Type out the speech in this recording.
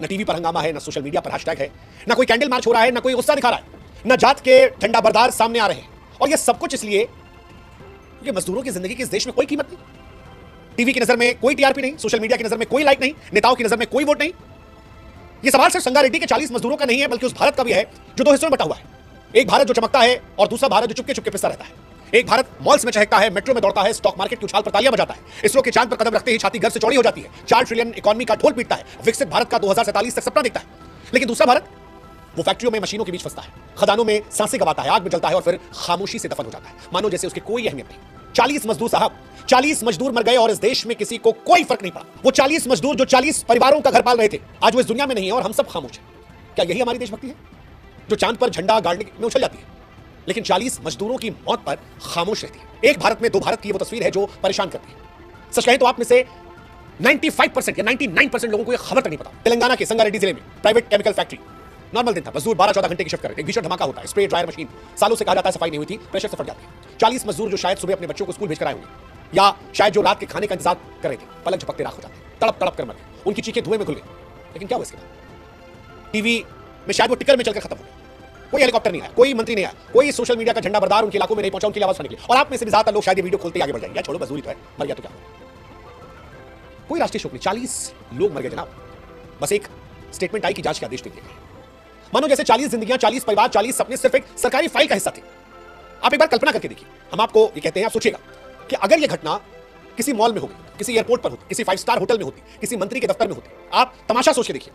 न टीवी पर हंगामा है, न सोशल मीडिया पर हैशटैग है, न कोई कैंडल मार्च हो रहा है, न कोई गुस्सा दिखा रहा है, न जात के झंडा बरदार सामने आ रहे हैं। और यह सब कुछ इसलिए कि मजदूरों की जिंदगी की इस देश में कोई कीमत नहीं। टीवी की नजर में कोई टीआरपी नहीं, सोशल मीडिया की नजर में कोई लाइक नहीं, नेताओं की नजर में कोई वोट नहीं। यह सवाल सिर्फ संगारेड्डी के 40 मजदूरों का नहीं है, बल्कि उस भारत का भी है जो दो हिस्सों में बटा हुआ है। एक भारत जो चमकता है और दूसरा भारत जो चुपके चुपके पिसता रहता है। एक भारत मॉल्स में चहकता है, मेट्रो में दौड़ता है, स्टॉक मार्केट की उछाल पर तालियां बजाता है, इसरो के चांद पर कदम रखते ही छाती घर से चौड़ी हो जाती है, 4 ट्रिलियन इकोनॉमी का ढोल पीटता है, विकसित भारत का 2047 तक सपना देखता है। लेकिन दूसरा भारत वो फैक्ट्रियों में मशीनों के बीच फंसता है, खदानों में सांसें गवाता है, आग में जलता है और फिर खामोशी से दफन हो जाता है, मानो जैसे उसकी कोई अहमियत नहीं। 40 मजदूर साहब, 40 मजदूर मर गए और इस देश में किसी को कोई फर्क नहीं पड़ा। वो 40 मजदूर जो 40 परिवारों का घर पाल रहे थे, आज वो इस दुनिया में नहीं है और हम सब खामोश हैं। क्या यही हमारी देशभक्ति है जो चांद पर झंडा गाड़ने में उछल जाती है, लेकिन 40 मजदूरों की मौत पर खामोश रहती है? एक भारत में दो भारत की वो तस्वीर है जो परेशान करती है। सच कहें तो आप में से 95% या 99% लोगों को यह खबर तक नहीं पता। तेलंगाना के संगारेड्डी जिले में प्राइवेट केमिकल फैक्ट्री, नॉर्मल दिन था, मजदूर 12-14 घंटे की शिफ्ट कर रहे थे, भीषण धमाका होता है, स्प्रे ड्रायर मशीन सालों से कहा जाता है सफाई नहीं हुई थी, प्रेशर से फट जाती है। 40 मजदूर जो शायद सुबह अपने बच्चों को स्कूल भेजकर आए होंगे या शायद जो रात के खाने का इंतजार कर रहे थे, पलक झपकते राख हो जाते, तड़प तड़प कर मर गए, उनकी चीखें धुएं में घुल गई। लेकिन क्या हुआ इसके बाद? टीवी में शायद वो टिकर में चलकर खत्म हो गए, कोई हेलीकॉप्टर नहीं आया, कोई मंत्री नहीं आया, कोई सोशल मीडिया का झंडा बरदार उनके इलाकों में नहीं पहुंचा उनकी आवाज सुनने के लिए। और आप में से भी ज्यादातर लोग शायद ये वीडियो खोलते ही आगे बढ़ जाएंगे, छोड़ो मजदूरी तो है, मर गया तो क्या, कोई राष्ट्रीय शोक नहीं। 40 लोग मर गए जनाब, बस एक स्टेटमेंट आई कि जांच के आदेश दे दिए गए। मानो जैसे 40 जिंदगियां, 40 परिवार, 40 सपने सिर्फ एक सरकारी फाइल का हिस्सा थे। आप एक बार कल्पना करके देखिए, हम आपको ये कहते हैं, आप सोचिएगा कि अगर यह घटना किसी मॉल में होगी, किसी एयरपोर्ट पर होती, किसी 5 स्टार होटल में होती, किसी मंत्री के दफ्तर में होती, आप तमाशा सोच के देखिए।